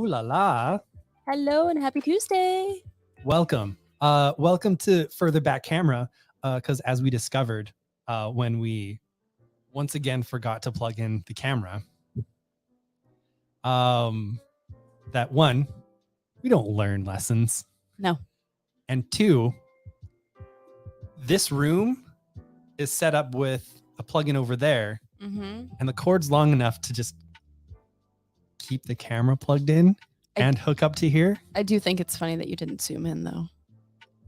Ooh la la. Hello and happy Tuesday. Welcome. Welcome to Further Back Camera. Because as we discovered when we once again forgot to plug in the camera, that one, we don't learn lessons. No. And two, this room is set up with a plug-in over there, and the cord's long enough to just keep the camera plugged in and hook up to here. I do think it's funny that you didn't zoom in though.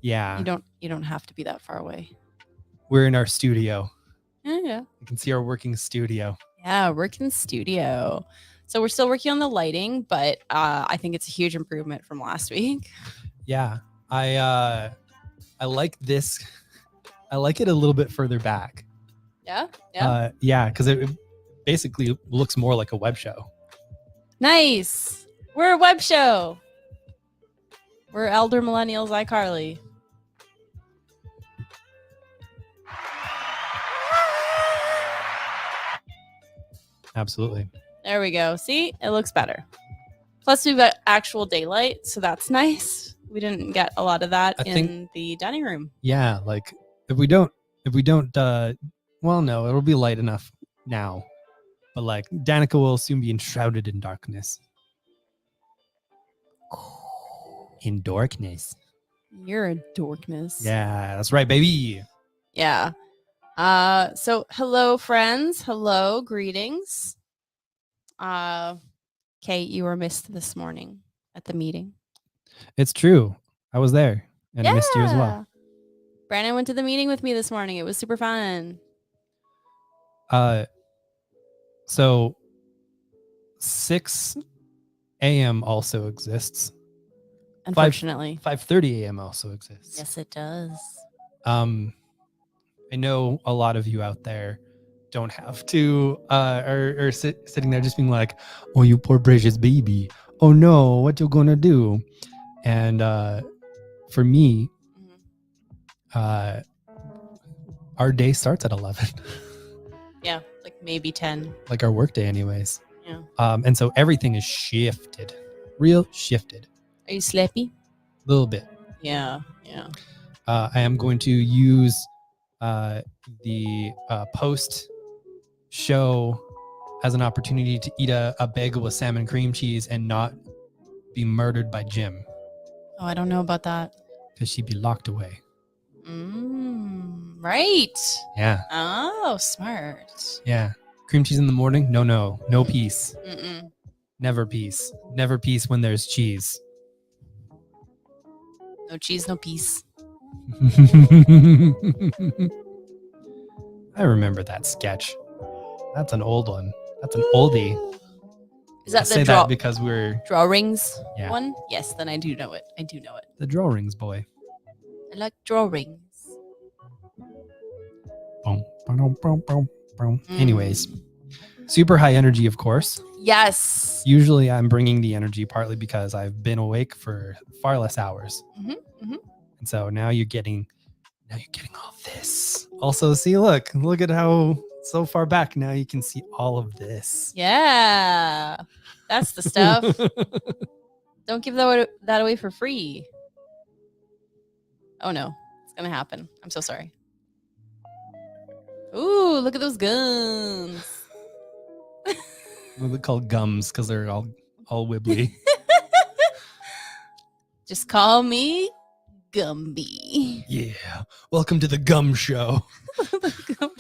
Yeah. You don't have to be that far away. We're in our studio. Yeah. You can see our working studio. Yeah, working studio. So we're still working on the lighting, but I think it's a huge improvement from last week. Yeah. I like this. I like it a little bit further back. Yeah. Yeah. Yeah, because it basically looks more like a web show. Nice. We're a web show. We're elder millennials iCarly. Absolutely. There we go. See, it looks better. Plus, we've got actual daylight, so that's nice. We didn't get a lot of that in the dining room. Yeah, like if we don't, well, no, it'll be light enough now. But like Danica will soon be enshrouded in darkness. In darkness. You're a dorkness. Yeah, that's right, baby. Yeah. So hello, friends. Hello, greetings. Kate, you were missed this morning at the meeting. It's true. I was there and I missed you as well. Brandon went to the meeting with me this morning. It was super fun. So 6 a.m. also exists. Unfortunately. 5:30 a.m. also exists. Yes, it does. I know a lot of you out there don't have to are sitting there just being like, oh, you poor precious baby. Oh no, what you gonna do? And for me, our day starts at 11. Yeah, like maybe 10. Like our work day anyways. Yeah. And so everything is shifted. Real shifted. Are you sleepy? A little bit. Yeah. I am going to use the post show as an opportunity to eat a bagel with salmon cream cheese and not be murdered by Jim. Oh, I don't know about that. Because she'd be locked away. Right. Yeah. Oh, smart. Yeah. Cream cheese in the morning? No peace. Mm-mm. Never peace. Never peace when there's cheese. No cheese, no peace. I remember that sketch. That's an old one. That's an oldie. Is that I say that because we're drawings yeah. one? Yes, then I do know it. The drawings boy. I like drawings. Anyways, super high energy, of course. Yes. Usually I'm bringing the energy partly because I've been awake for far less hours. And so now you're getting all this. Also, see, look at how so far back now you can see all of this. Yeah. That's the stuff. Don't give that away for free. Oh no, it's gonna happen. I'm so sorry. Ooh, look at those guns. They're called gums because they're all wibbly. Just call me Gumby. Yeah. Welcome to the Gum Show. The Gum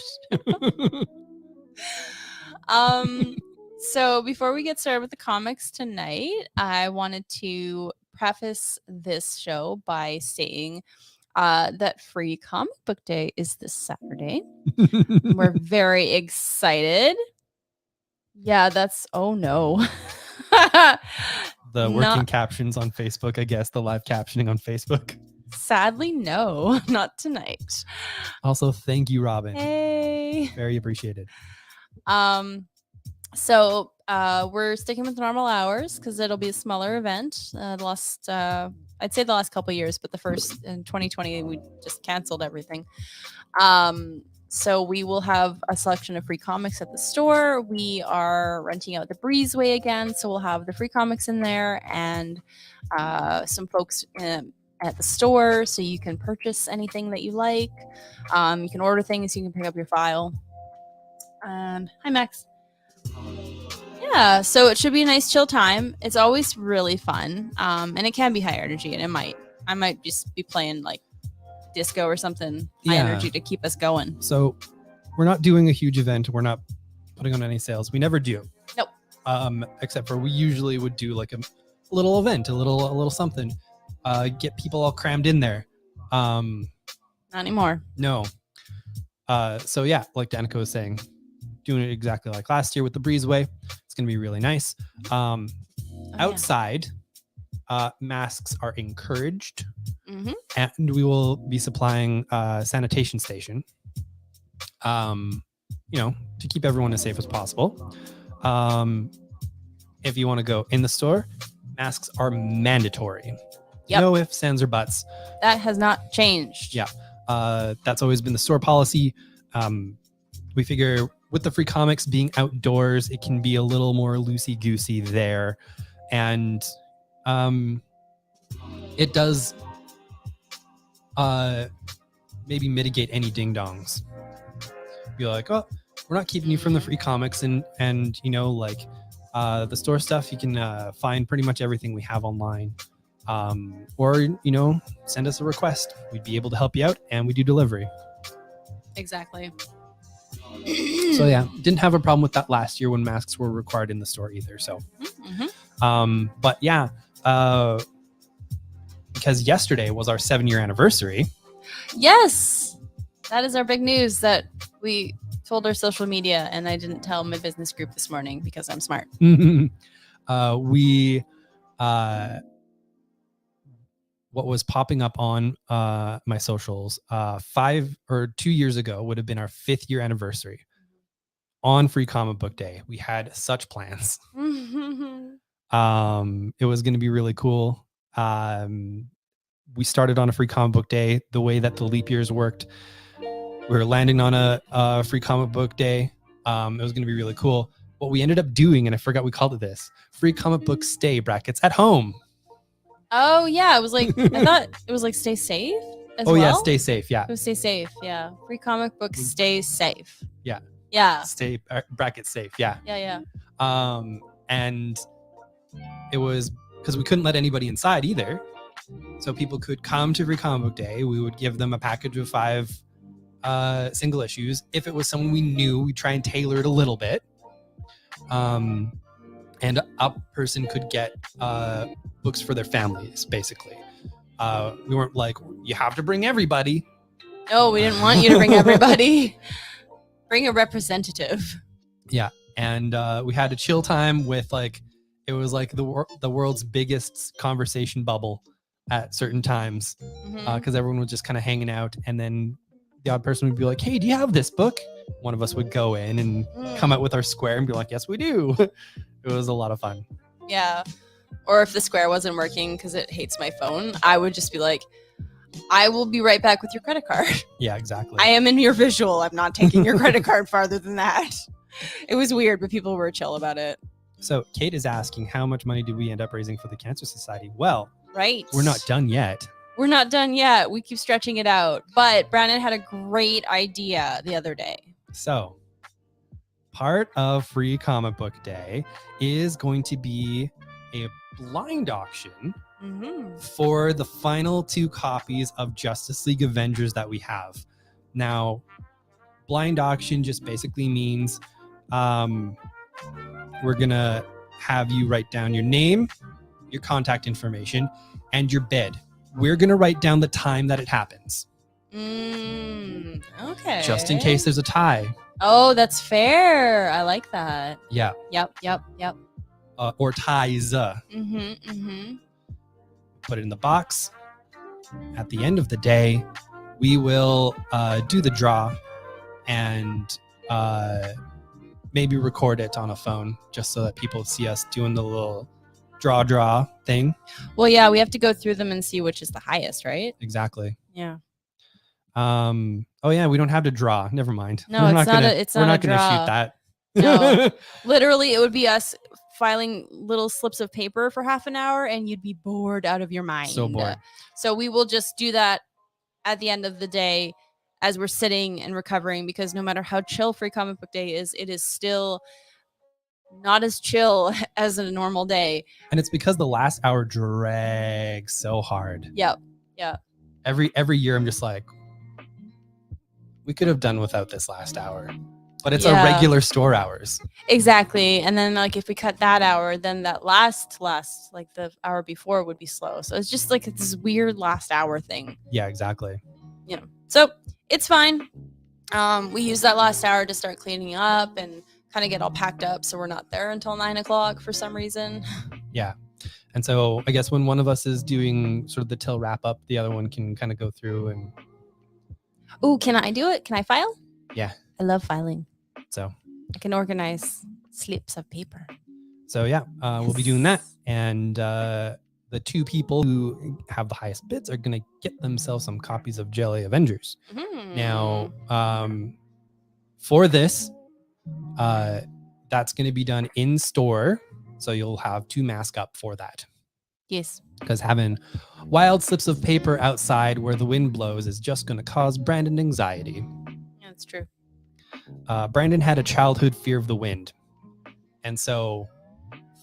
Show. So before we get started with the comics tonight, I wanted to preface this show by saying that Free Comic Book Day is this Saturday. We're very excited. Yeah, oh no. The working captions on Facebook, I guess, the live captioning on Facebook. Sadly, no, not tonight. Also, thank you, Robin. Hey. Very appreciated. So we're sticking with normal hours because it'll be a smaller event. I'd say the last couple of years, but the first in 2020 we just canceled everything. So we will have a selection of free comics at the store. We are renting out the breezeway again, so we'll have the free comics in there and some folks at the store, so you can purchase anything that you like. You can order things, you can pick up your file. And hi, Max. Yeah, so it should be a nice chill time. It's always really fun, and it can be high energy, and I might just be playing like disco or something high energy to keep us going. So we're not doing a huge event. We're not putting on any sales. We never do. Nope. Except for we usually would do like a little event, a little something, get people all crammed in there. Not anymore. No. So yeah, like Danica was saying, doing it exactly like last year with the breezeway. It's going to be really nice. Outside, masks are encouraged. Mm-hmm. And we will be supplying a sanitation station, to keep everyone as safe as possible. If you want to go in the store, masks are mandatory. Yep. No ifs, ands, or buts. That has not changed. Yeah. That's always been the store policy. We figure with the free comics being outdoors, it can be a little more loosey-goosey there. And it does maybe mitigate any ding-dongs. Be like, oh, we're not keeping you from the free comics and the store stuff. You can find pretty much everything we have online. Or send us a request. We'd be able to help you out, and we do delivery. Exactly. So yeah, didn't have a problem with that last year when masks were required in the store either. So, but yeah, because yesterday was our 7-year anniversary. Yes, that is our big news that we told our social media, and I didn't tell my business group this morning because I'm smart. What was popping up on my socials 2 years ago would have been our 5th year anniversary. On Free Comic Book Day, we had such plans. It was going to be really cool. We started on a Free Comic Book Day. The way that the leap years worked, we were landing on a Free Comic Book Day. It was going to be really cool. What we ended up doing, and I forgot we called it this, Free Comic Book Stay brackets at home. Oh yeah, it was like I thought it was like stay safe as well. Oh yeah, stay safe. Yeah. It was stay safe. Yeah. Free comic book stay safe. Yeah. Yeah. Stay bracket safe. Yeah. Yeah. And it was because we couldn't let anybody inside either, so people could come to Free Comic Book Day. We would give them a package of 5 single issues. If it was someone we knew, we'd try and tailor it a little bit. And a person could get books for their families, basically. We weren't like, you have to bring everybody. No, we didn't want you to bring everybody. Bring a representative. Yeah. And we had a chill time with it was like the world's biggest conversation bubble at certain times. Because everyone was just kind of hanging out. And then the odd person would be like, hey, do you have this book? One of us would go in and come out with our square and be like, yes, we do. It was a lot of fun. Yeah. Or if the square wasn't working because it hates my phone, I would just be like, I will be right back with your credit card. Yeah, exactly. I am in your visual. I'm not taking your credit card farther than that. It was weird, but people were chill about it. So Kate is asking, how much money did we end up raising for the Cancer Society? Well, right. We're not done yet. We're not done yet. We keep stretching it out. But Brandon had a great idea the other day. So part of Free Comic Book Day is going to be a blind auction for the final 2 copies of Justice League Avengers that we have. Now, blind auction just basically means we're going to have you write down your name, your contact information, and your bid. We're going to write down the time that it happens. Okay. Just in case there's a tie. Oh, that's fair. I like that. Yeah. Yep. Or ties. Put it in the box. At the end of the day, we will do the draw and maybe record it on a phone just so that people see us doing the little draw thing. Well, yeah, we have to go through them and see which is the highest, right? Exactly. Yeah. Oh yeah, we don't have to draw. Never mind. No, we're it's not not gonna. a- it's we're not a not gonna draw. shoot that. No. Literally, it would be us filing little slips of paper for half an hour, and you'd be bored out of your mind. So bored. So we will just do that at the end of the day as we're sitting and recovering, because no matter how chill Free Comic Book Day is, it is still not as chill as a normal day. And it's because the last hour drags so hard. Yep. Every year I'm just like, we could have done without this last hour. But it's our Yeah. regular store hours. Exactly. And then like if we cut that hour, then that last like the hour before would be slow. So it's just like this weird last hour thing. Yeah, exactly. So it's fine. We use that last hour to start cleaning up and kind of get all packed up, so we're not there until 9 o'clock for some reason. Yeah. And so I guess when one of us is doing sort of the till wrap up, the other one can kind of go through and. Ooh, can I do it? Can I file? Yeah. I love filing. So I can organize slips of paper. So yeah, we'll be doing that. And the two people who have the highest bids are going to get themselves some copies of Jelly Avengers. Mm-hmm. Now, for this, that's going to be done in store. So you'll have 2 masks up for that. Yes. Because having wild slips of paper outside where the wind blows is just going to cause Brandon anxiety. Yeah, that's true. Brandon had a childhood fear of the wind. And so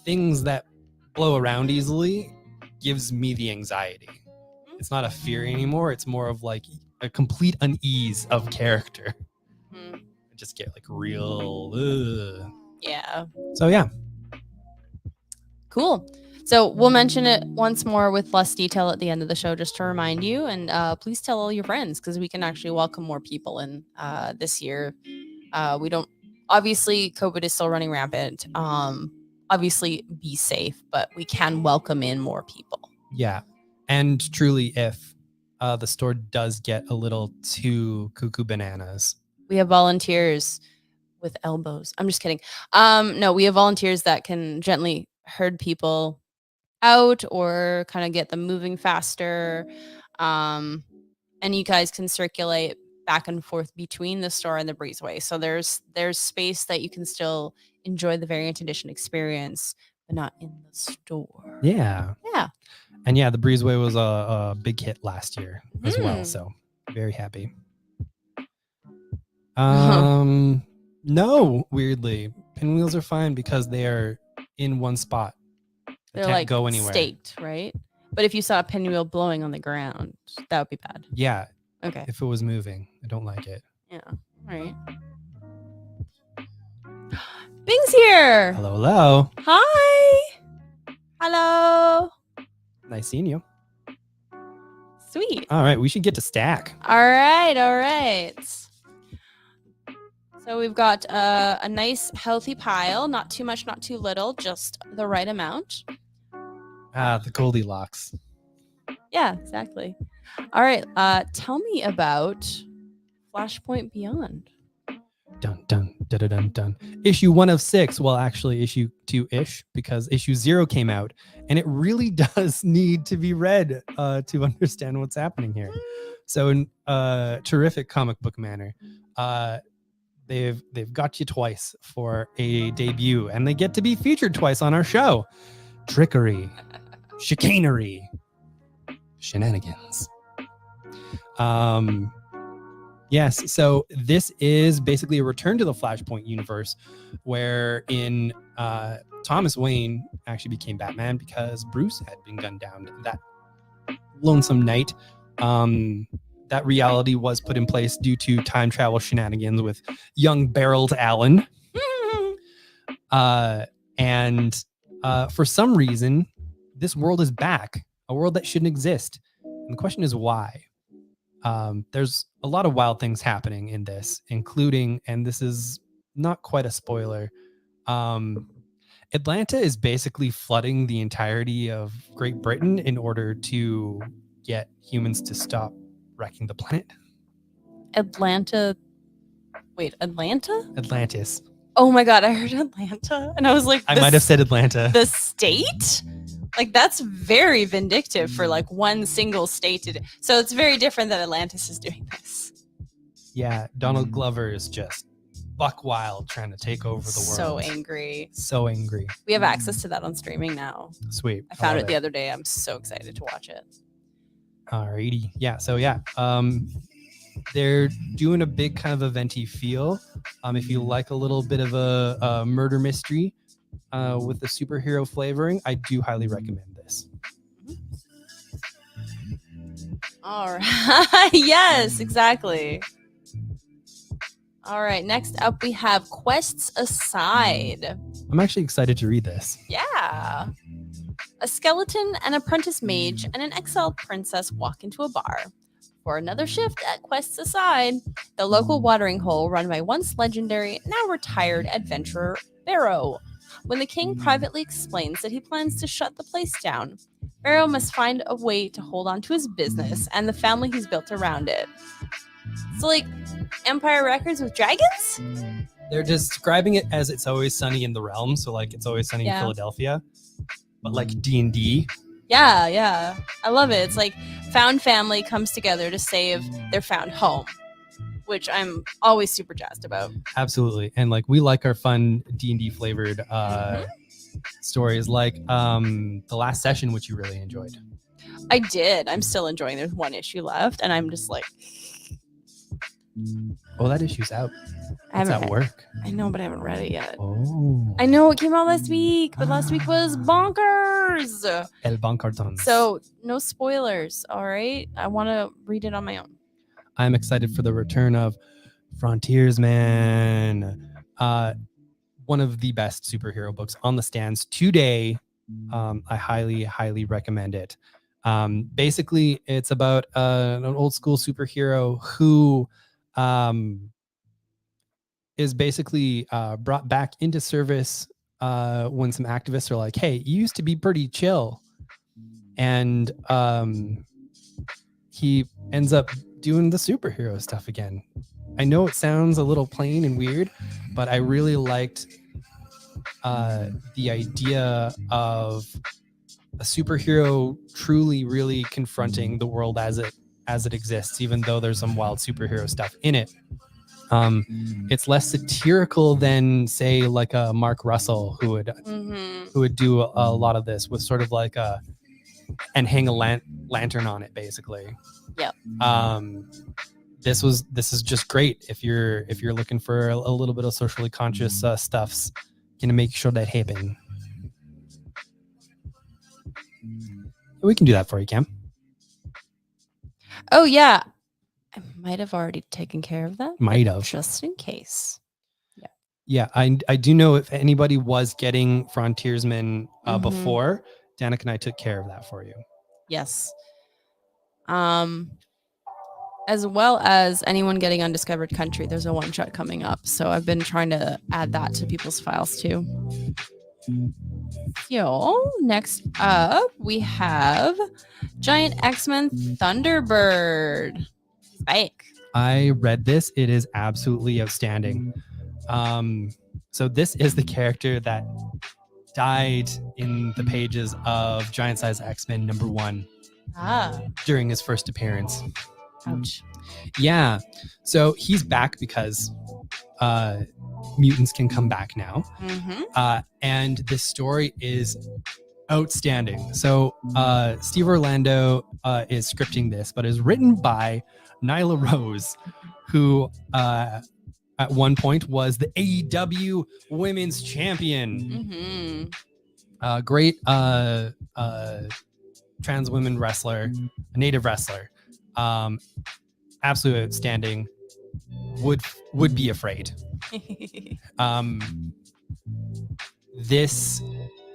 things that blow around easily gives me the anxiety. It's not a fear anymore. It's more of like a complete unease of character. Mm. I just get like real. Ugh. Yeah. So yeah. Cool. So we'll mention it once more with less detail at the end of the show, just to remind you. And please tell all your friends, because we can actually welcome more people in this year. We don't. Obviously, COVID is still running rampant. Obviously, be safe, but we can welcome in more people. Yeah. And truly, if the store does get a little too cuckoo bananas, we have volunteers with elbows. I'm just kidding. No, we have volunteers that can gently herd people out or kind of get them moving faster. And you guys can circulate back and forth between the store and the breezeway. So there's space that you can still enjoy the variant edition experience, but not in the store. Yeah. Yeah. And yeah, the breezeway was a big hit last year as well. So very happy. No, weirdly, pinwheels are fine because they are in one spot. They They're can't like go anywhere. Staked, right? But if you saw a pinwheel blowing on the ground, that would be bad. Yeah. Okay. If it was moving, I don't like it. Yeah. All right. Bing's here. Hello, hello. Hi. Hello. Nice seeing you. Sweet. All right, we should get to stack. All right. So we've got a nice healthy pile, not too much, not too little, just the right amount. The Goldilocks. Yeah, exactly. All right, tell me about Flashpoint Beyond. Dun, dun, dun, dun, dun, dun. Issue 1 of 6. Well, actually, issue 2-ish, because issue 0 came out, and it really does need to be read to understand what's happening here. So, in terrific comic book manner, they've got you twice for a debut, and they get to be featured twice on our show. Trickery, chicanery, shenanigans. Yes, so this is basically a return to the Flashpoint universe, wherein Thomas Wayne actually became Batman because Bruce had been gunned down that lonesome night. That reality was put in place due to time travel shenanigans with young barreled Alan. And for some reason, this world is back, a world that shouldn't exist. And the question is why? There's a lot of wild things happening in this, including, and this is not quite a spoiler, Atlanta is basically flooding the entirety of Great Britain in order to get humans to stop wrecking the planet. Atlanta? Wait, Atlanta? Atlantis. Oh my God, I heard Atlanta. And I was like, I might have said Atlanta. The state? Like, that's very vindictive for like one single state. So it's very different that Atlantis is doing this. Yeah, Donald Glover is just buck wild trying to take over the world. So angry. So angry. We have access to that on streaming now. Sweet. I found love it the other day. I'm so excited to watch it. Alrighty. Yeah. So yeah. They're doing a big kind of eventy feel. If you like a little bit of a murder mystery with the superhero flavoring, I do highly recommend this. All right. Yes, exactly. All right. Next up, we have Quests Aside. I'm actually excited to read this. Yeah. A skeleton, an apprentice mage, and an exiled princess walk into a bar. For another shift at Quests Aside, the local watering hole run by once legendary, now retired adventurer Barrow. When the king privately explains that he plans to shut the place down, Barrow must find a way to hold on to his business and the family he's built around it. So, like, Empire Records with dragons? They're describing it as It's Always Sunny in the Realm, so like It's Always Sunny in Philadelphia, but like D&D. Yeah. I love it. It's like found family comes together to save their found home, which I'm always super jazzed about. Absolutely. And like we like our fun D&D flavored stories, like the last session, which you really enjoyed. I did. I'm still enjoying. There's one issue left, and I'm just like, oh, that issue's out. It's at work. I know, but I haven't read it yet. Oh, I know it came out last week, but last week was bonkers. El Bancartons. So no spoilers. All right, I want to read it on my own. I'm excited for the return of Frontiersman. One of the best superhero books on the stands today. I highly recommend it. Basically, it's about an old school superhero who is basically brought back into service when some activists are like, hey, you used to be pretty chill. And he ends up doing the superhero stuff again. I know it sounds a little plain and weird, but I really liked the idea of a superhero truly really confronting the world as it exists, even though there's some wild superhero stuff in it. It's less satirical than, say, like a Mark Russell who would do a lot of this with sort of like and hang a lantern on it, basically. Yep. This is just great if you're looking for a little bit of socially conscious stuffs. Gonna make sure that happen. We can do that for you, Cam. Oh yeah, I might have already taken care of that. Might have, just in case. Yeah, I do know if anybody was getting Frontiersman before, Danica and I took care of that for you. Yes. As well as anyone getting Undiscovered Country, there's a one-shot coming up. So I've been trying to add that to people's files too. Yo, next up we have Giant X-Men Thunderbird. Spike. I read this. It is absolutely outstanding. So this is the character that died in the pages of Giant Size X-Men #1 during his first appearance. Ouch. Yeah. So he's back because mutants can come back now. And this story is outstanding. So Steve Orlando is scripting this, but is written by Nyla Rose, who at one point was the AEW Women's Champion. Great trans women wrestler, a native wrestler. Absolutely outstanding. Would be afraid. This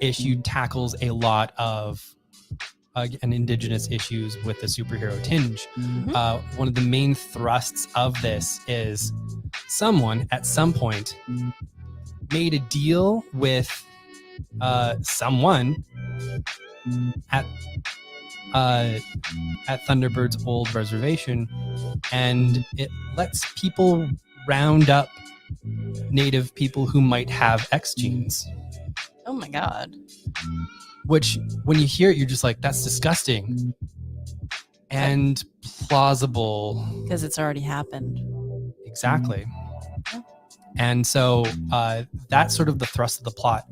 issue tackles a lot of indigenous issues with the superhero tinge. One of the main thrusts of this is someone at some point made a deal with someone at Thunderbird's old reservation, and it lets people round up native people who might have X genes. Oh my god. Which, when you hear it, you're just like, that's disgusting and plausible. Because it's already happened. Exactly. And so that's sort of the thrust of the plot.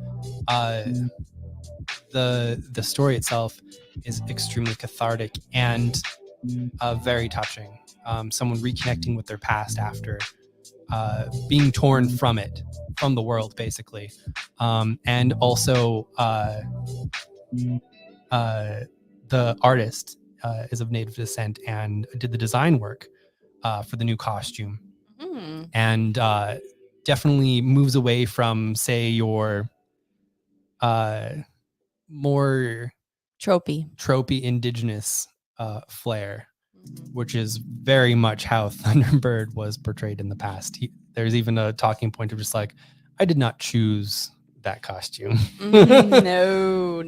The story itself is extremely cathartic and very touching. Someone reconnecting with their past after being torn from it, from the world, basically. And also the artist is of Native descent and did the design work for the new costume. And definitely moves away from, say, your more tropey indigenous flair, which is very much how Thunderbird was portrayed in the past. There's even a talking point of just like, I did not choose that costume. No.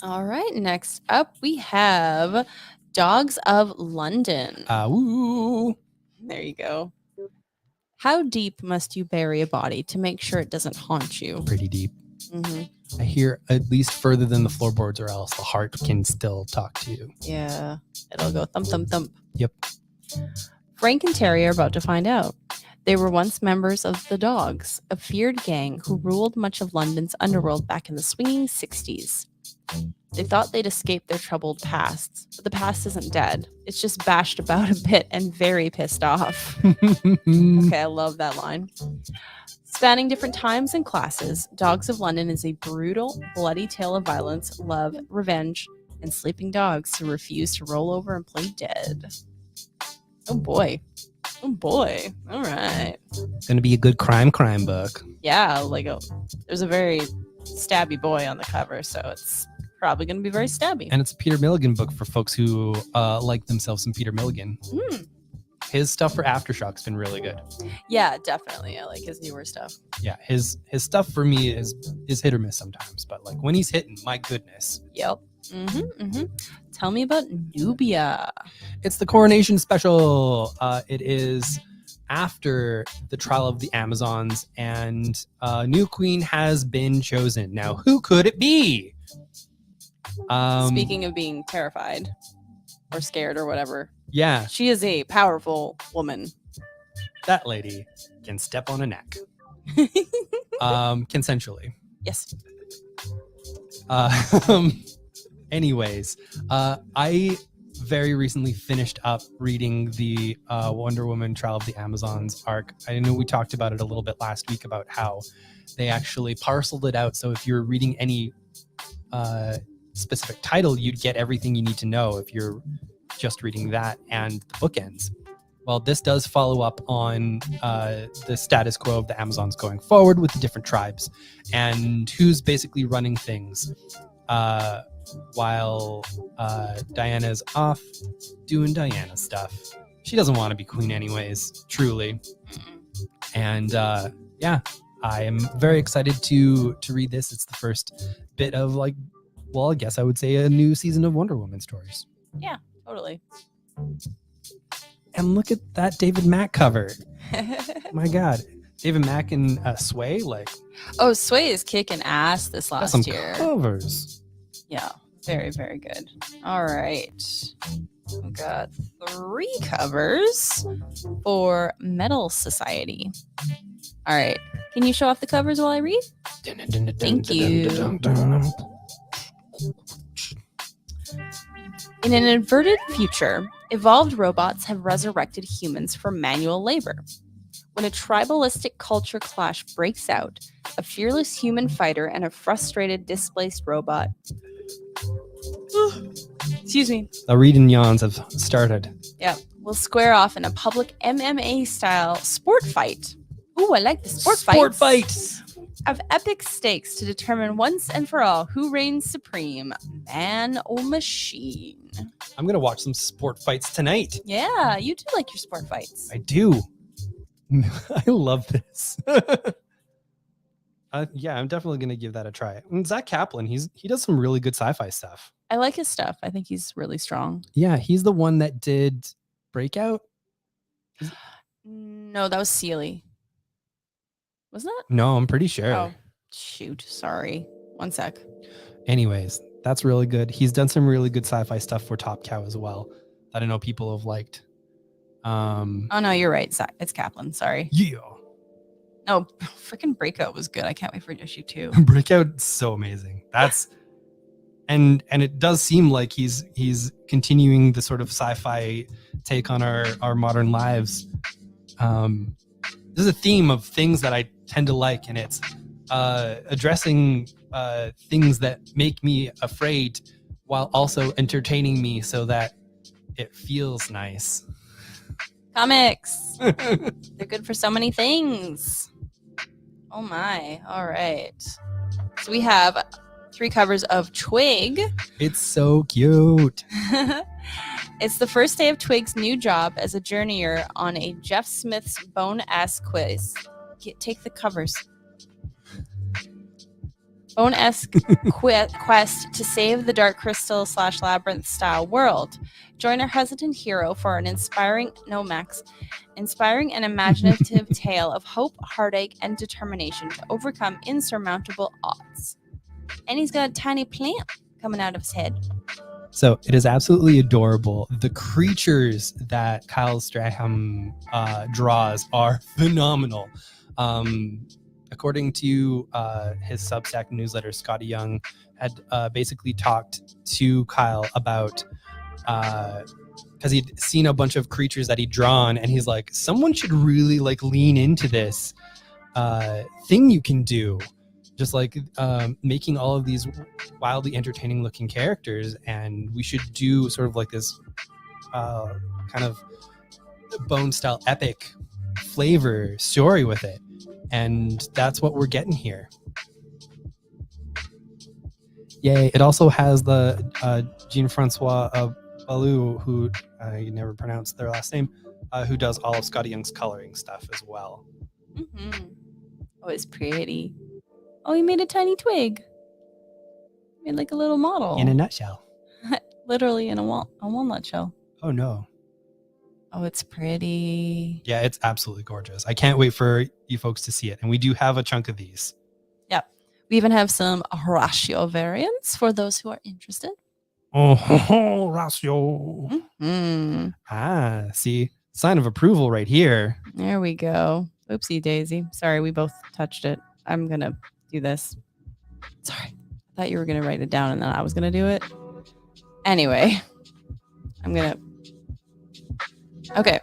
All right, next up we have Dogs of London. Woo. There you go. How deep must you bury a body to make sure it doesn't haunt you? Pretty deep. I hear at least further than the floorboards, or else the heart can still talk to you. Yeah, it'll go thump, thump, thump. Yep. Frank and Terry are about to find out. They were once members of the Dogs, a feared gang who ruled much of London's underworld back in the swinging 60s. They thought they'd escaped their troubled pasts, but the past isn't dead. It's just bashed about a bit and very pissed off. Okay, I love that line. Spanning different times and classes, Dogs of London is a brutal, bloody tale of violence, love, revenge, and sleeping dogs who refuse to roll over and play dead. Oh boy. All right. It's going to be a good crime book. Yeah, like there's a very stabby boy on the cover, so it's probably going to be very stabby. And it's a Peter Milligan book for folks who like themselves some Peter Milligan. His stuff for Aftershock's been really good. Yeah, definitely. I like his newer stuff. Yeah, his stuff for me is hit or miss sometimes, but like when he's hitting, my goodness. Yep. Tell me about Nubia. It's the coronation special. It is after the trial of the Amazons, and a new queen has been chosen. Now, who could it be? Speaking of being terrified or scared or whatever. Yeah. She is a powerful woman. That lady can step on a neck. Consensually. Yes. Anyways, I very recently finished up reading the Wonder Woman Trial of the Amazons arc. I know we talked about it a little bit last week about how they actually parceled it out. So if you're reading any specific title, you'd get everything you need to know if you're just reading that and the bookends. Well, this does follow up on the status quo of the Amazons going forward with the different tribes and who's basically running things while Diana's off doing Diana stuff. She doesn't want to be queen anyways, truly. And yeah, I am very excited to read this. It's the first bit of I guess I would say a new season of Wonder Woman stories. Yeah, totally. And look at that David Mack cover. My God. David Mack and Sway, Sway is kicking ass this last some year. Covers. Yeah, very, very good. All right. We got 3 covers for Metal Society. All right. Can you show off the covers while I read? Thank you. In an inverted future, evolved robots have resurrected humans from manual labor. When a tribalistic culture clash breaks out, a fearless human fighter and a frustrated, displaced robot. Excuse me. The read and yawns have started. Yeah, will square off in a public MMA-style sport fight. Ooh, I like the sport fights. Of epic stakes to determine once and for all who reigns supreme, man or machine. I'm going to watch some sport fights tonight. Yeah, you do like your sport fights. I do. I love this. Yeah, I'm definitely going to give that a try. And Zach Kaplan, he does some really good sci-fi stuff. I like his stuff. I think he's really strong. Yeah, he's the one that did Breakout. No, that was Seeley. Wasn't it? No, I'm pretty sure. Oh, shoot. Sorry. One sec. Anyways, that's really good. He's done some really good sci-fi stuff for Top Cow as well that I know people have liked. Oh no, you're right. It's Kaplan. Sorry. Yeah. No, freaking Breakout was good. I can't wait for issue 2. Breakout, so amazing. That's and it does seem like he's continuing the sort of sci-fi take on our modern lives. There's a theme of things that I tend to like, and it's addressing things that make me afraid while also entertaining me so that it feels nice. Comics. They're good for so many things. Oh my. All right. So we have 3 covers of Twig. It's so cute. It's the first day of Twig's new job as a journeyer on a Jeff Smith's Bone-esque quiz. Take the covers. Bone-esque quest to save the Dark Crystal / Labyrinth style world. Join our hesitant hero for an inspiring and imaginative tale of hope, heartache, and determination to overcome insurmountable odds. And he's got a tiny plant coming out of his head. So it is absolutely adorable. The creatures that Kyle Strahan draws are phenomenal. According to his Substack newsletter, Scotty Young had basically talked to Kyle about because he'd seen a bunch of creatures that he'd drawn, and he's like, someone should really like lean into this thing you can do, just like making all of these wildly entertaining looking characters, and we should do sort of like this kind of Bone style epic flavor story with it. And that's what we're getting here. Yay. It also has the Jean-Francois Ballou, who I never pronounced their last name, who does all of Scotty Young's coloring stuff as well. Mm-hmm. Oh, it's pretty. Oh, he made a tiny twig. Made like a little model. In a nutshell. Literally in a walnut shell. Oh, no. Oh, it's pretty. Yeah, it's absolutely gorgeous. I can't wait for you folks to see it. And we do have a chunk of these. Yep. We even have some Horatio variants for those who are interested. Oh, Horatio. Mm-hmm. Ah, see, sign of approval right here. There we go. Oopsie daisy. Sorry, we both touched it. I'm going to do this. Sorry. I thought you were going to write it down and then I was going to do it. Anyway, I'm going to. Okay.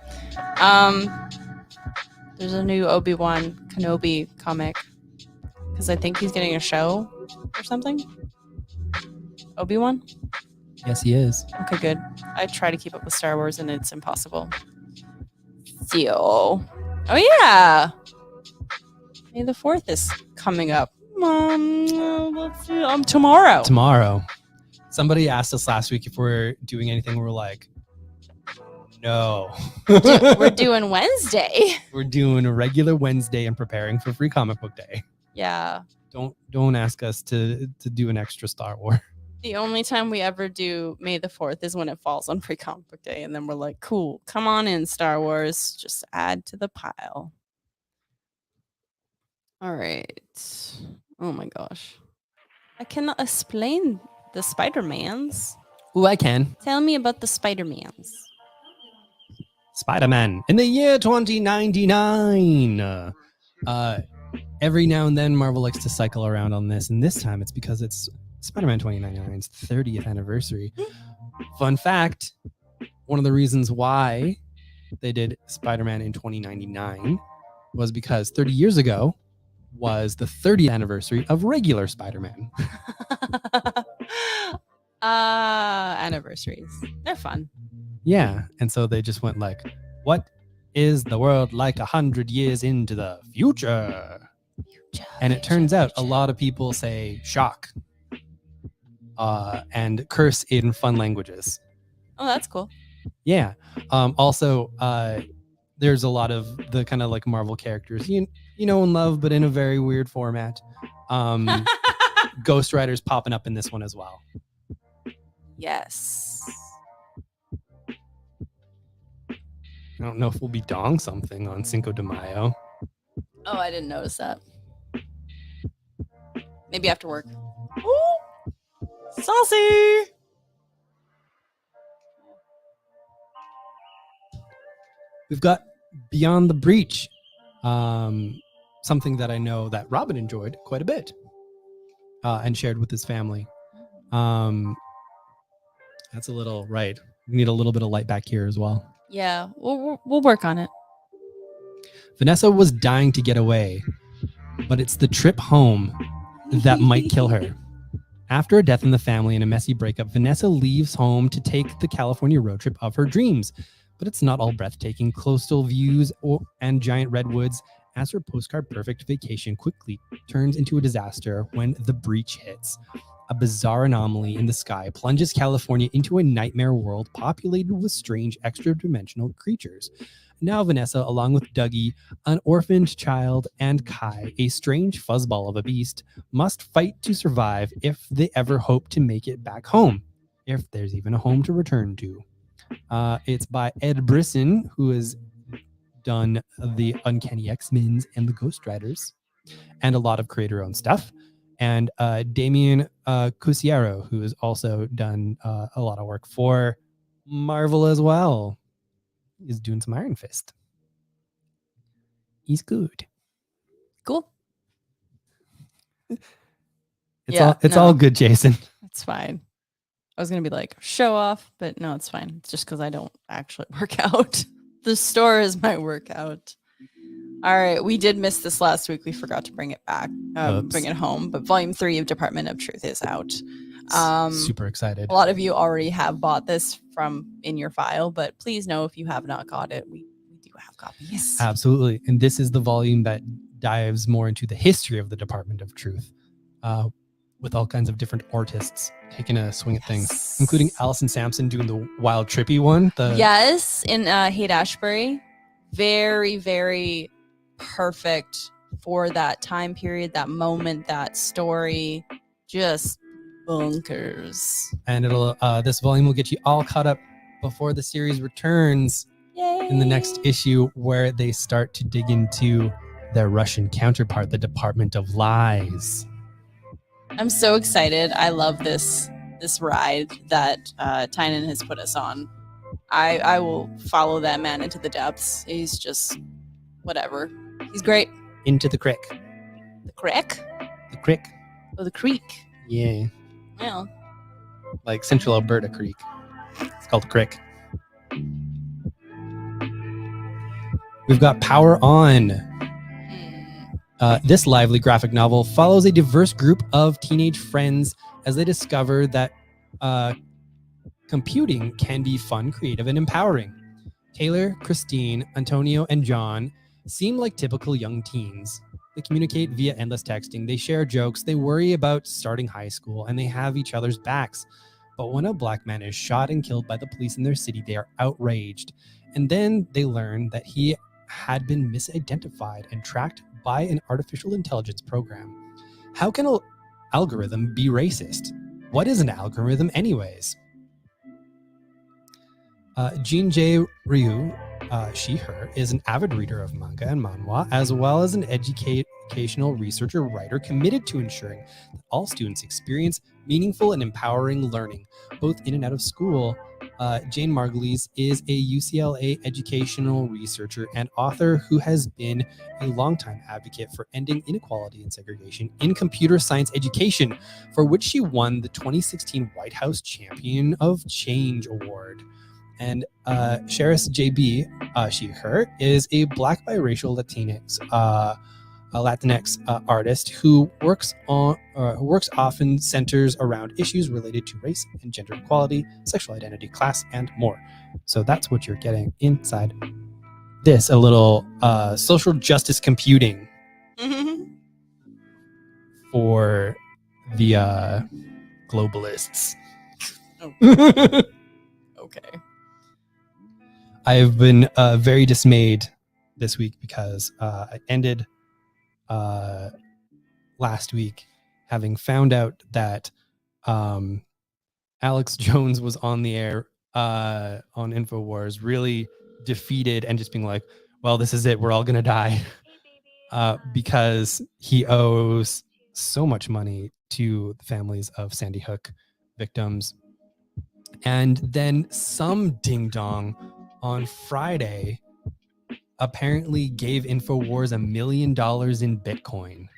There's a new Obi-Wan Kenobi comic because I think he's getting a show or something. Obi-Wan? Yes, he is. Okay, good. I try to keep up with Star Wars and it's impossible. Oh yeah. May the 4th is coming up. Let's see. Tomorrow. Tomorrow. Somebody asked us last week if we're doing anything. We're like, no. We're doing Wednesday. We're doing a regular Wednesday and preparing for Free Comic Book Day. Yeah. Don't ask us to do an extra Star Wars. The only time we ever do May the 4th is when it falls on Free Comic Book Day. And then we're like, cool, come on in, Star Wars. Just add to the pile. All right. Oh my gosh. I cannot explain the Spider-Mans. Oh, I can. Tell me about the Spider-Mans. Spider-Man in the year 2099. Every now and then Marvel likes to cycle around on this, and this time it's because it's Spider-Man 2099's 30th anniversary. Fun fact, one of the reasons why they did Spider-Man in 2099 was because 30 years ago was the 30th anniversary of regular Spider-Man. Anniversaries. They're fun. Yeah, and so they just went like, what is the world like 100 years into the future? And it turns out a lot of people say shock and curse in fun languages. Oh, that's cool. Yeah. Also, there's a lot of the kind of like Marvel characters you know and love, but in a very weird format. Ghost Rider's popping up in this one as well. Yes. I don't know if we'll be dong something on Cinco de Mayo. Oh, I didn't notice that. Maybe after work. Ooh, saucy. We've got Beyond the Breach, something that I know that Robin enjoyed quite a bit and shared with his family. That's a little right. We need a little bit of light back here as well. Yeah, we'll work on it. Vanessa was dying to get away, but it's the trip home that might kill her. After a death in the family and a messy breakup, Vanessa leaves home to take the California road trip of her dreams. But it's not all breathtaking coastal views and giant redwoods, as her postcard perfect vacation quickly turns into a disaster when the breach hits. A bizarre anomaly in the sky plunges California into a nightmare world populated with strange extra-dimensional creatures. Now Vanessa, along with Dougie, an orphaned child, and Kai, a strange fuzzball of a beast, must fight to survive if they ever hope to make it back home, if there's even a home to return to. It's by Ed Brisson, who has done the Uncanny X-Men and the Ghost Riders, and a lot of creator-owned stuff. And Damien Cusiero, who has also done a lot of work for Marvel as well, is doing some Iron Fist. He's good. Cool. It's all good, Jason. It's fine. I was gonna be like, show off, but no, it's fine. It's just because I don't actually work out. The store is my workout. All right, we did miss this last week. We forgot to bring it back, bring it home. But Volume 3 of Department of Truth is out. Super excited. A lot of you already have bought this from in your file, but please know if you have not got it, we do have copies. Absolutely, and this is the volume that dives more into the history of the Department of Truth, with all kinds of different artists taking a swing at things, including Allison Sampson doing the Wild Trippy one. Yes, in Haight-Ashbury. Very, very perfect for that time period, that moment, that story. Just bonkers. And it'll this volume will get you all caught up before the series returns. Yay. In the next issue, where they start to dig into their Russian counterpart, the Department of Lies. I'm so excited. I love this ride that Tynan has put us on. I will follow that man into the depths. He's just whatever. He's great. Into the creek. The creek? The creek. Oh, the creek. Yeah. Yeah. Like Central Alberta Creek. It's called the creek. We've got Power On. This lively graphic novel follows a diverse group of teenage friends as they discover that computing can be fun, creative, and empowering. Taylor, Christine, Antonio, and John seem like typical young teens. They communicate via endless texting, they share jokes, they worry about starting high school, and they have each other's backs. But when a black man is shot and killed by the police in their city, they are outraged. And then they learn that he had been misidentified and tracked by an artificial intelligence program. How can an algorithm be racist? What is an algorithm anyways? Jean J. Ryu, she, her, is an avid reader of manga and manhwa, as well as an educational researcher writer committed to ensuring that all students experience meaningful and empowering learning, both in and out of school. Jane Margulies is a UCLA educational researcher and author who has been a longtime advocate for ending inequality and segregation in computer science education, for which she won the 2016 White House Champion of Change Award. And Cheris JB, she, her, is a Black biracial Latinx artist who works often centers around issues related to race and gender equality, sexual identity, class, and more. So that's what you're getting inside this, a little social justice computing for the globalists. Oh. Okay. I've been very dismayed this week because I ended last week having found out that Alex Jones was on the air on InfoWars, really defeated and just being like, well, this is it. We're all going to die because he owes so much money to the families of Sandy Hook victims. And then some ding dong on Friday apparently gave InfoWars $1 million in Bitcoin.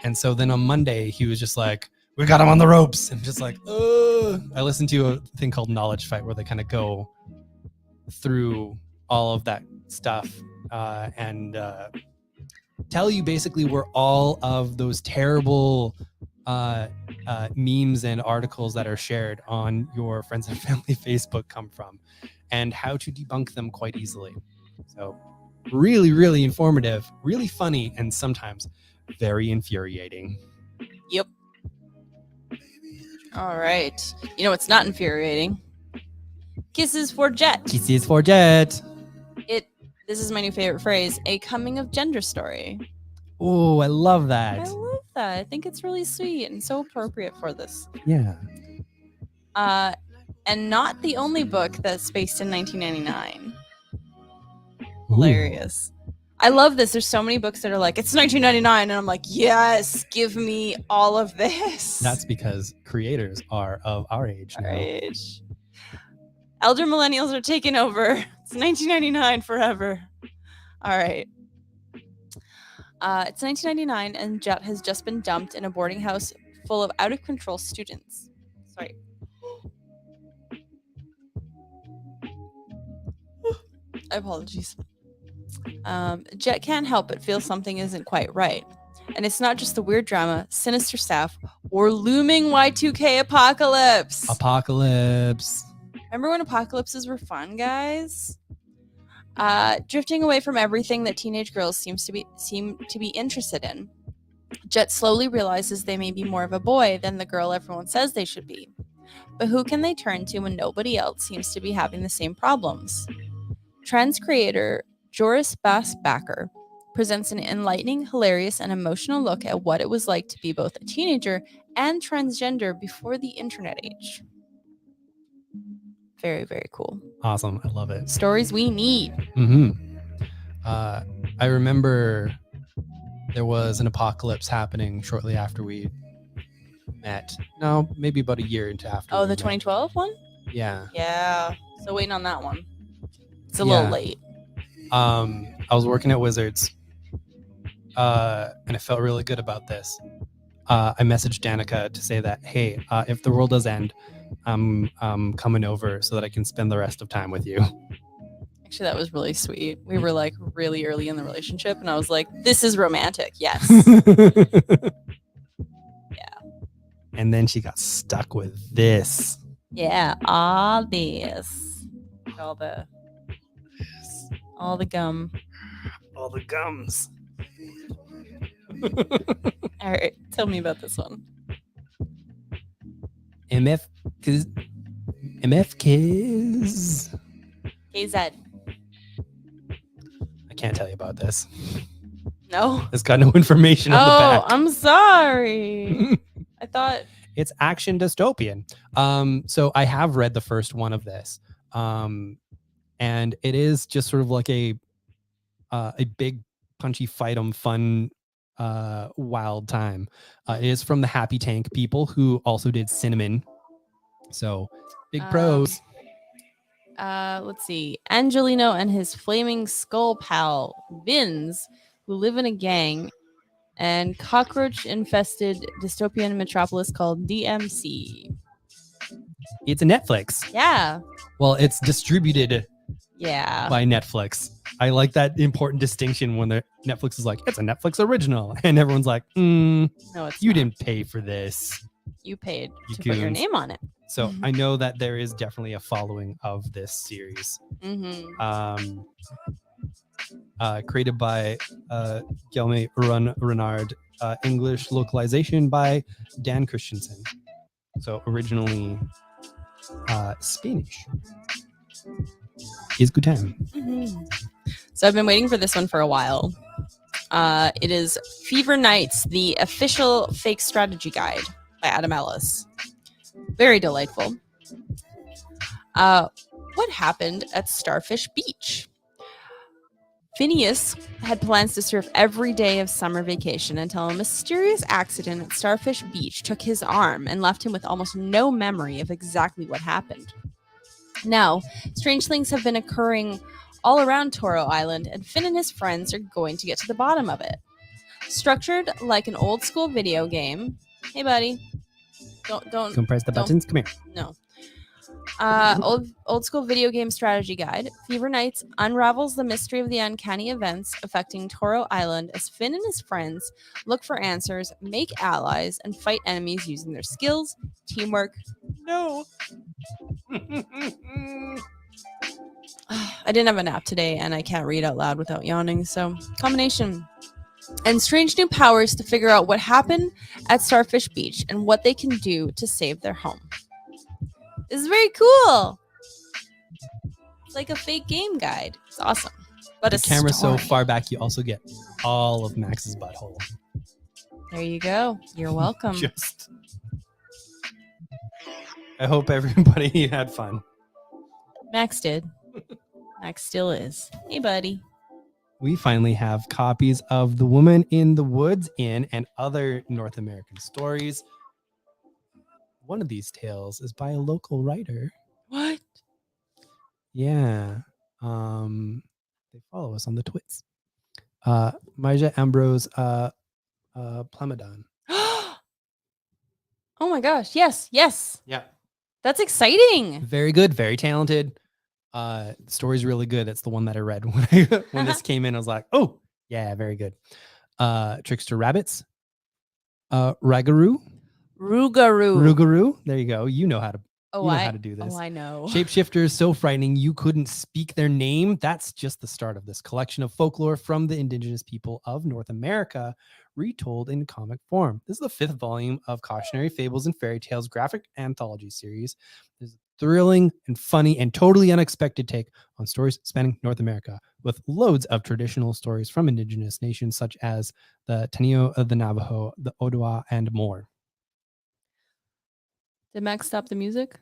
And so then on Monday, he was just like, we got him on the ropes. And just like, I listened to a thing called Knowledge Fight where they kind of go through all of that stuff and tell you basically where all of those terrible memes and articles that are shared on your friends and family Facebook come from and how to debunk them quite easily. So really, really informative, really funny, and sometimes very infuriating. Yep. All right. You know what's not infuriating? Kisses for Jet. Kisses for Jet. This is my new favorite phrase, a coming of gender story. Oh, I love that. I love that. I think it's really sweet and so appropriate for this. Yeah. And not the only book that's based in 1999. Hilarious. I love this. There's so many books that are like, it's 1999. And I'm like, yes, give me all of this. That's because creators are of our age now. Our age. Elder millennials are taking over. It's 1999 forever. All right. It's 1999 and Jet has just been dumped in a boarding house full of out-of-control students. Sorry. Apologies. Jet can't help but feel something isn't quite right. And it's not just the weird drama, sinister staff, or looming Y2K apocalypse. Remember when apocalypses were fun, guys? Drifting away from everything that teenage girls seem to be interested in, Jet slowly realizes they may be more of a boy than the girl everyone says they should be. But who can they turn to when nobody else seems to be having the same problems? Trends creator Joris Bass-Backer presents an enlightening, hilarious, and emotional look at what it was like to be both a teenager and transgender before the internet age. Very, very cool. Awesome. I love it. Stories we need. Mm-hmm. I remember there was an apocalypse happening shortly after we met. No, maybe about a year into after. Oh, the 2012 one? Yeah. Yeah. So waiting on that one. It's a little late. I was working at Wizards, and I felt really good about this. I messaged Danica to say that, hey, if the world does end, I'm coming over so that I can spend the rest of time with you. Actually, that was really sweet. We were like really early in the relationship, and I was like, this is romantic. Yes. Yeah. And then she got stuck with this. Yeah, all this. All the gum. All the gums. All right, tell me about this one. MF Kiz. KZ. I can't tell you about this. No? It's got no information on the back. Oh, I'm sorry. I thought... It's action dystopian. So I have read the first one of this. And it is just sort of like a big punchy fight 'em fun wild time. It is from the Happy Tank people who also did Cinnamon. So big pros. Let's see. Angelino and his flaming skull pal Vince, who live in a gang and cockroach infested dystopian metropolis called DMC. It's a Netflix. Yeah. Well, it's distributed by Netflix. I like that important distinction when Netflix is like, it's a Netflix original. And everyone's like, no, it's you not. Didn't pay for this. You paid You to put your goons. name on it. So I know that there is definitely a following of this series. Mm-hmm. Created by Guilherme Renard, English localization by Dan Christensen. So originally Spanish. Is good time. Mm-hmm. So I've been waiting for this one for a while. It is Fever Nights, the official fake strategy guide by Adam Ellis. Very delightful. What happened at Starfish Beach? Phineas had plans to surf every day of summer vacation until a mysterious accident at Starfish Beach took his arm and left him with almost no memory of exactly what happened. Now, strange things have been occurring all around Toro Island, and Finn and his friends are going to get to the bottom of it. Structured like an old school video game. Hey, buddy. Don't Compress the buttons. Come here. No. Old school video game strategy guide. Fever Nights unravels the mystery of the uncanny events affecting Toro Island as Finn and his friends look for answers, make allies, and fight enemies using their skills, teamwork. No. I didn't have a nap today, and I can't read out loud without yawning, so combination. And strange new powers to figure out what happened at Starfish Beach and what they can do to save their home. This is very cool. It's like a fake game guide. It's awesome. But the camera's so far back, you also get all of Max's butthole. There you go. You're welcome. I hope everybody had fun. Max did. Max still is. Hey, buddy. We finally have copies of The Woman in the Woods Inn and other North American stories. One of these tales is by a local writer. What? Yeah. They follow us on the twits. Maja Ambrose Plamadon. Oh my gosh. Yes. Yeah. That's exciting. Very good. Very talented. The story's really good. It's the one that I read when this came in. I was like, oh, yeah, very good. Trickster Rabbits. Rugaroo. There you go. You know how to how to do this. Oh, I know. Shapeshifters so frightening you couldn't speak their name. That's just the start of this collection of folklore from the indigenous people of North America, retold in comic form. This is the 5th volume of Cautionary Fables and Fairy Tales graphic anthology series. There's a thrilling and funny and totally unexpected take on stories spanning North America, with loads of traditional stories from indigenous nations such as the Tenio, the Navajo, the Odawa, and more. Did Max stop the music?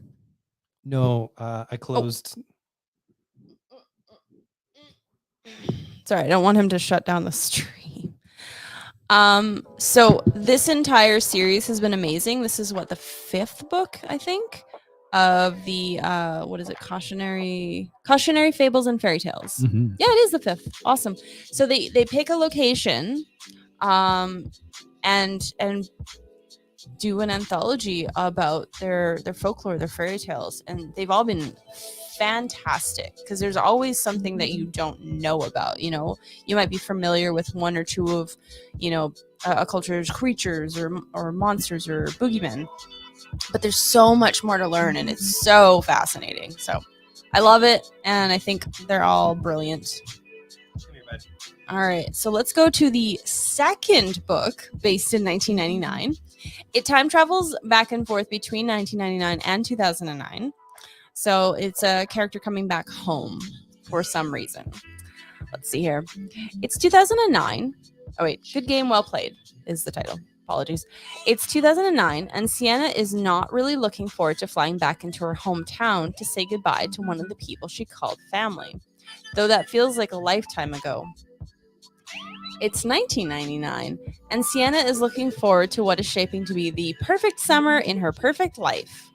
No, I closed. Sorry, I don't want him to shut down the stream. So this entire series has been amazing. This is what, the 5th book, I think, of the what is it? Cautionary Fables and Fairy Tales. Mm-hmm. Yeah, it is the 5th. Awesome. So they pick a location, and do an anthology about their folklore, their fairy tales, and they've all been fantastic because there's always something that you don't know about. You know, you might be familiar with one or two of, a culture's creatures or monsters or boogeymen, but there's so much more to learn, and it's so fascinating. So I love it, and I think they're all brilliant. All right, so let's go to the 2nd book, based in 1999. It time travels back and forth between 1999 and 2009. So it's a character coming back home for some reason. Let's see here. It's 2009. Oh, wait. Good Game, Well Played is the title. Apologies. It's 2009, and Sienna is not really looking forward to flying back into her hometown to say goodbye to one of the people she called family, though that feels like a lifetime ago. It's 1999, and Sienna is looking forward to what is shaping to be the perfect summer in her perfect life.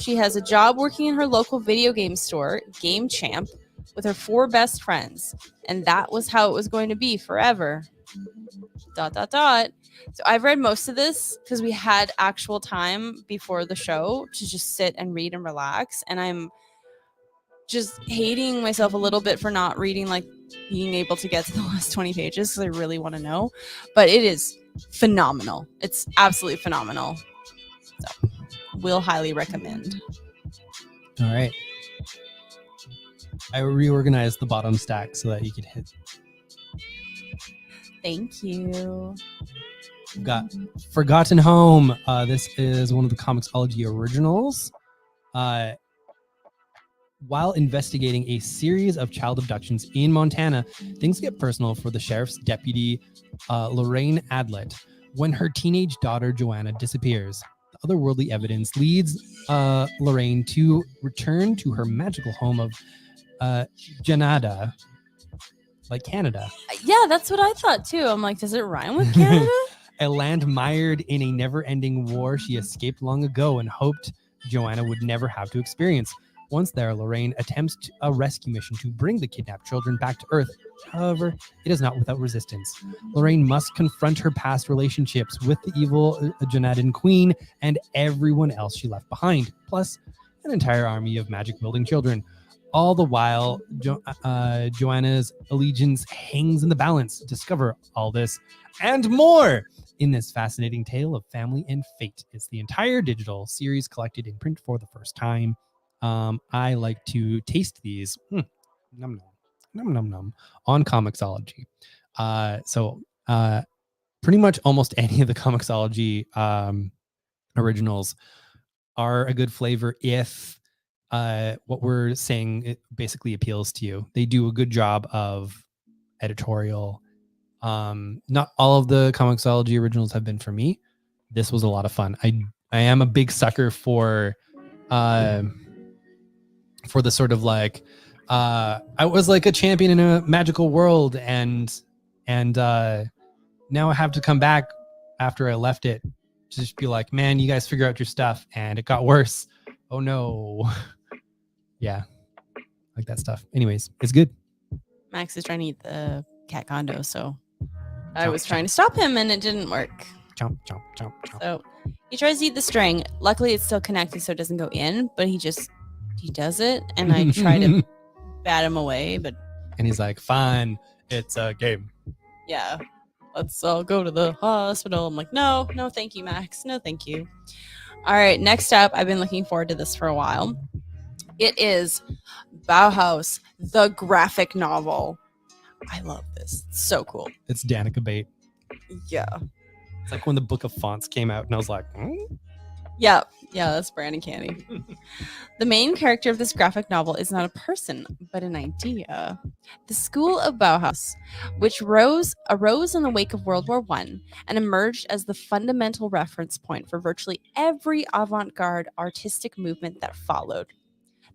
She has a job working in her local video game store, Game Champ, with her 4 best friends, and that was how it was going to be forever. ... So I've read most of this because we had actual time before the show to just sit and read and relax, and I'm just hating myself a little bit for not reading, like being able to get to the last 20 pages because I really want to know. But it is phenomenal. It's absolutely phenomenal. So will highly recommend. All right. I reorganized the bottom stack so that you could hit. Thank you. We've got Forgotten Home. This is one of the Comixology originals. While investigating a series of child abductions in Montana, things get personal for the sheriff's deputy, Lorraine Adlet, when her teenage daughter, Joanna, disappears. The otherworldly evidence leads Lorraine to return to her magical home of Janada, like Canada. Yeah, that's what I thought too. I'm like, does it rhyme with Canada? A land mired in a never-ending war she escaped long ago and hoped Joanna would never have to experience. Once there, Lorraine attempts a rescue mission to bring the kidnapped children back to Earth. However, it is not without resistance. Lorraine must confront her past relationships with the evil Janadan Queen and everyone else she left behind, plus an entire army of magic-wielding children. All the while, Joanna's allegiance hangs in the balance. Discover all this and more in this fascinating tale of family and fate. It's the entire digital series collected in print for the first time. I like to taste these num num num num on Comixology. So pretty much almost any of the Comixology originals are a good flavor if what we're saying it basically appeals to you. They do a good job of editorial. Not all of the Comixology originals have been for me. This was a lot of fun. I am a big sucker for the sort of like I was like a champion in a magical world and now I have to come back after I left it to just be like, man, you guys figure out your stuff, and it got worse. Oh no. Yeah, like that stuff. Anyways, it's good. Max is trying to eat the cat condo, so I was trying to stop him and it didn't work. Chomp, chomp, chomp, chomp. So he tries to eat the string. Luckily, it's still connected, so it doesn't go in, but he does it, and I try to bat him away, but... And he's like, fine, it's a game. Yeah. Let's all go to the hospital. I'm like, no, thank you, Max. No, thank you. All right, next up, I've been looking forward to this for a while. It is Bauhaus, the graphic novel. I love this. It's so cool. It's Danica Bate. Yeah. It's like when the Book of Fonts came out, and I was like, Yeah, that's Brandon Canny. The main character of this graphic novel is not a person, but an idea. The School of Bauhaus, which arose in the wake of World War I and emerged as the fundamental reference point for virtually every avant-garde artistic movement that followed.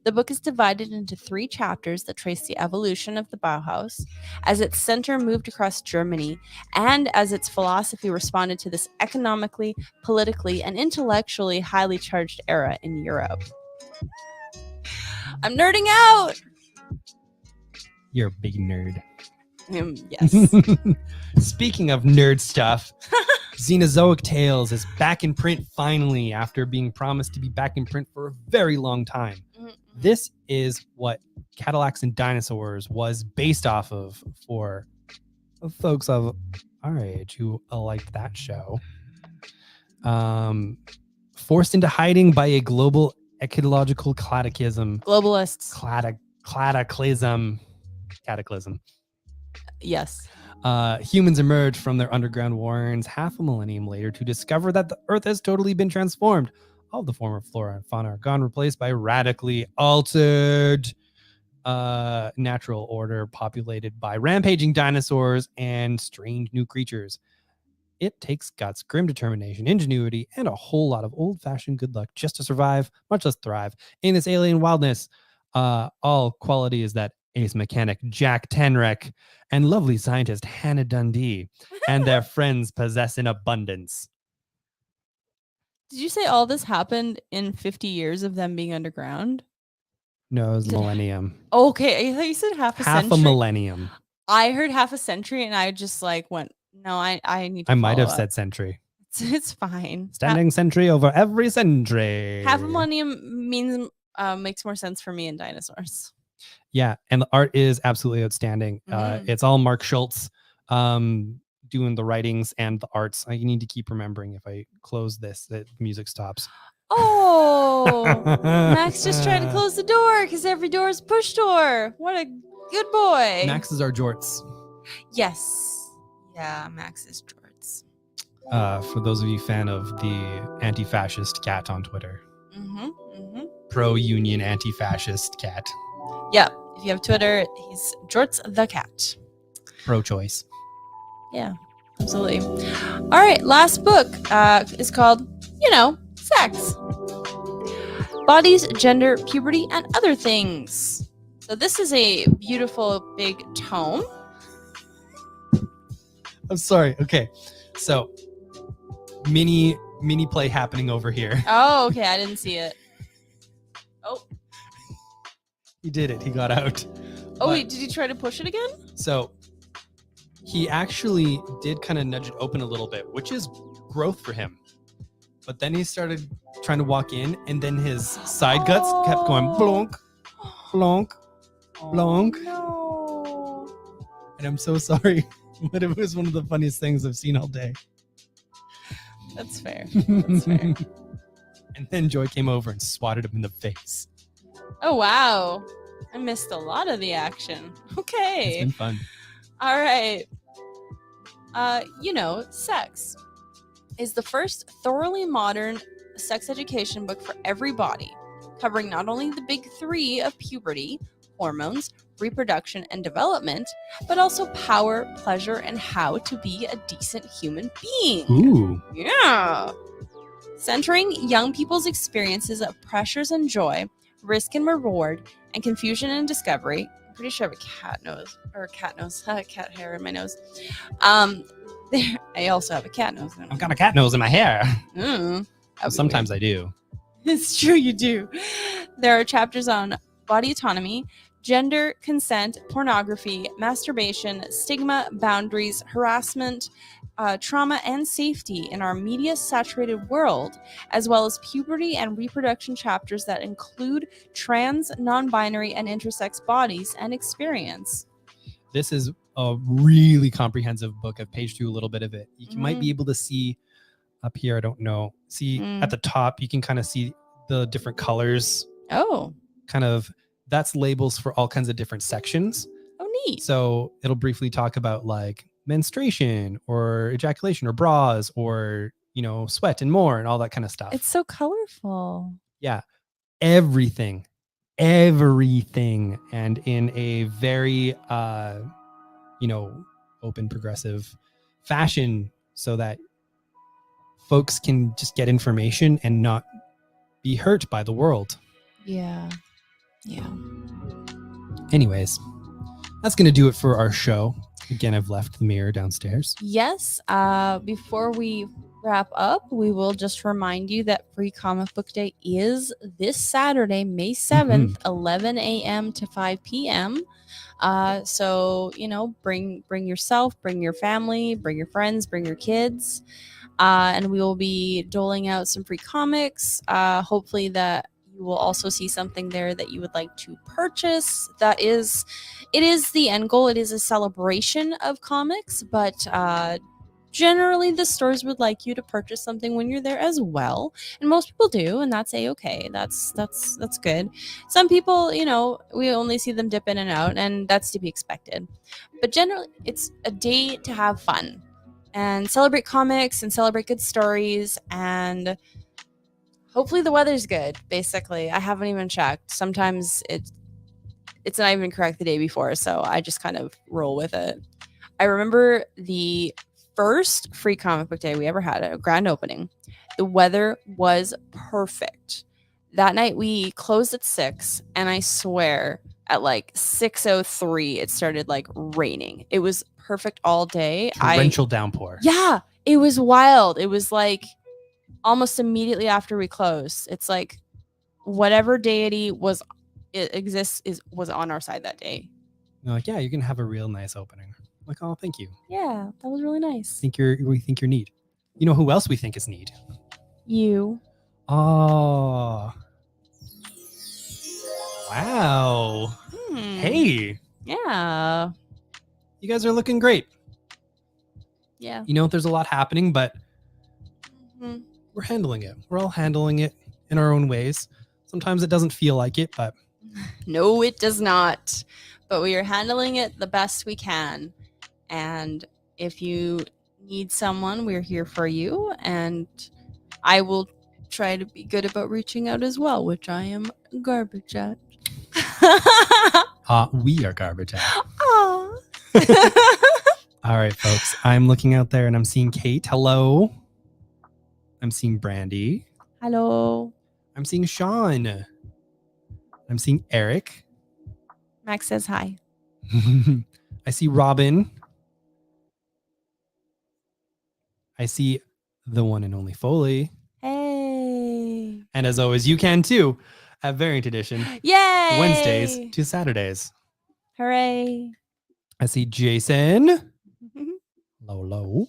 The book is divided into 3 chapters that trace the evolution of the Bauhaus, as its center moved across Germany, and as its philosophy responded to this economically, politically, and intellectually highly charged era in Europe. I'm nerding out! You're a big nerd. Yes. Speaking of nerd stuff, Xenozoic Tales is back in print finally after being promised to be back in print for a very long time. This is what Cadillacs and Dinosaurs was based off of for folks of our age who liked that show. Forced into hiding by a global ecological cataclysm. Globalists. Cataclysm. Yes. Humans emerge from their underground warrens half a millennium later to discover that the Earth has totally been transformed. All the former flora and fauna are gone, replaced by radically altered natural order populated by rampaging dinosaurs and strange new creatures. It takes guts, grim determination, ingenuity, and a whole lot of old-fashioned good luck just to survive, much less thrive, in this alien wildness. All qualities that ace mechanic Jack Tenrek and lovely scientist Hannah Dundee and their friends possess in abundance. Did you say all this happened in 50 years of them being underground? No, it was millennium. Okay, I thought you said half a century. Half a millennium. I heard half a century, and I just like went, no, I need to I might have up. said century. It's fine. Standing sentry over every century. Half a millennium means makes more sense for me in dinosaurs. Yeah, and the art is absolutely outstanding. It's all Mark Schultz doing the writings and the arts. I need to keep remembering if I close this, that music stops. Oh, Max just trying to close the door because every door is a push door. What a good boy. Max is our jorts. Yes. Yeah, Max is jorts. For those of you fan of the anti-fascist cat on Twitter. Pro-union anti-fascist cat. Yeah, if you have Twitter, he's Jorts the cat. Pro-choice. Yeah, absolutely. All right, last book is called, Sex. Bodies, Gender, Puberty, and Other Things. So this is a beautiful big tome. I'm sorry. Okay, so mini play happening over here. Oh, okay, I didn't see it. Oh. He did it. He got out. Oh, wait, did he try to push it again? So he actually did kind of nudge it open a little bit, which is growth for him. But then he started trying to walk in, and then his side guts kept going blonk, blonk, blonk. No. And I'm so sorry, but it was one of the funniest things I've seen all day. That's fair. That's fair. And then Joy came over and swatted him in the face. Oh, wow. I missed a lot of the action. Okay. It's been fun. All right. Sex is the first thoroughly modern sex education book for everybody, covering not only the big three of puberty, hormones, reproduction, and development, but also power, pleasure, and how to be a decent human being. Ooh. Yeah. Centering young people's experiences of pressures and joy, risk and reward, and confusion and discovery. I'm pretty sure I have a cat hair in my nose. I also have a cat nose. I've got a cat nose in my hair. Sometimes I do. It's true, you do. There are chapters on body autonomy, gender, consent, pornography, masturbation, stigma, boundaries, harassment, trauma, and safety in our media-saturated world, as well as puberty and reproduction chapters that include trans, non-binary, and intersex bodies and experience. This is a really comprehensive book. I've paged through a little bit of it. You might be able to see up here, I don't know. See at the top, you can kind of see the different colors. Oh. Kind of, that's labels for all kinds of different sections. Oh, neat. So it'll briefly talk about like menstruation or ejaculation or bras or, sweat and more and all that kind of stuff. It's so colorful. Yeah. Everything. And in a very, open, progressive fashion so that folks can just get information and not be hurt by the world. Yeah. Yeah. Anyways, that's going to do it for our show. Again, I've left the mirror downstairs. Yes. Before we wrap up, we will just remind you that Free Comic Book Day is this Saturday, May 7th, 11 a.m. to 5 p.m. So, bring yourself, bring your family, bring your friends, bring your kids. And we will be doling out some free comics. Hopefully that you will also see something there that you would like to purchase. It is the end goal. It is a celebration of comics, but generally the stores would like you to purchase something when you're there as well. And most people do, and that's a-okay. That's good. Some people, we only see them dip in and out, and that's to be expected. But generally, it's a day to have fun and celebrate comics and celebrate good stories, and hopefully the weather's good. Basically, I haven't even checked. Sometimes it's not even correct the day before, so I just kind of roll with it. I remember the first Free Comic Book Day we ever had, a grand opening. The weather was perfect. That night we closed at 6, and I swear at like 6:03 it started like raining. It was perfect all day. Torrential downpour. Yeah, it was wild. It was like almost immediately after we closed. It's like whatever deity was on our side that day. They're like, yeah, you can have a real nice opening. I'm like, oh, thank you. Yeah, that was really nice. We think you're neat. You know who else we think is neat? You. Oh. Wow. Hey. Yeah. You guys are looking great. Yeah. There's a lot happening, but we're handling it. We're all handling it in our own ways. Sometimes it doesn't feel like it, but... No, it does not. But we are handling it the best we can. And if you need someone, we're here for you. And I will try to be good about reaching out as well, which I am garbage at. We are garbage at. Aww. All right, folks. I'm looking out there and I'm seeing Kate. Hello. I'm seeing Brandy. Hello. I'm seeing Sean. I'm seeing Eric. Max says hi. I see Robin. I see the one and only Foley. Hey. And as always, you can too. at Variant Edition, Yay! Wednesdays to Saturdays. Hooray. I see Jason. Low.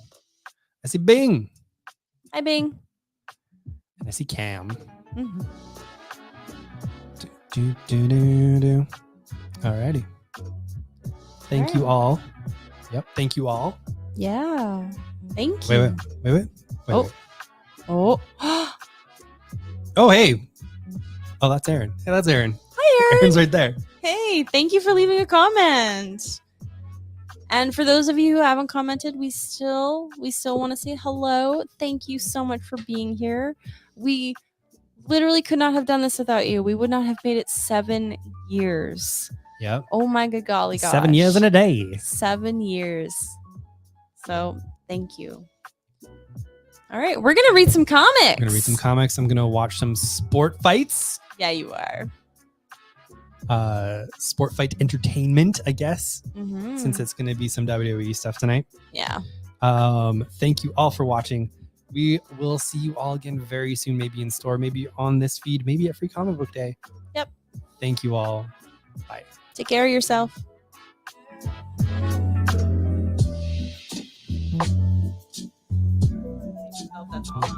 I see Bing. Hi, Bing. And I see Cam. Mhm. Do. Alrighty. Thank you all. Yep. Thank you all. Yeah. Thank you. Wait. Oh. Oh. Oh, hey. Oh, that's Aaron. Hey, that's Aaron. Hi, Aaron. Aaron's right there. Hey, thank you for leaving a comment. And for those of you who haven't commented, we still want to say hello. Thank you so much for being here. We literally could not have done this without you. We would not have made it 7 years. Yep. Oh my good golly gosh. 7 years and a day. 7 years. So thank you. All right, we're gonna read some comics. I'm gonna read some comics. I'm gonna watch some sport fights. Yeah, you are. Sport fight entertainment, I guess, Mm-hmm. since it's gonna be some WWE stuff tonight. Yeah. Thank you all for watching. We will see you all again very soon, maybe in store, maybe on this feed, maybe at Free Comic Book Day. Yep. Thank you all. Bye. Take care of yourself. Oh, that's all.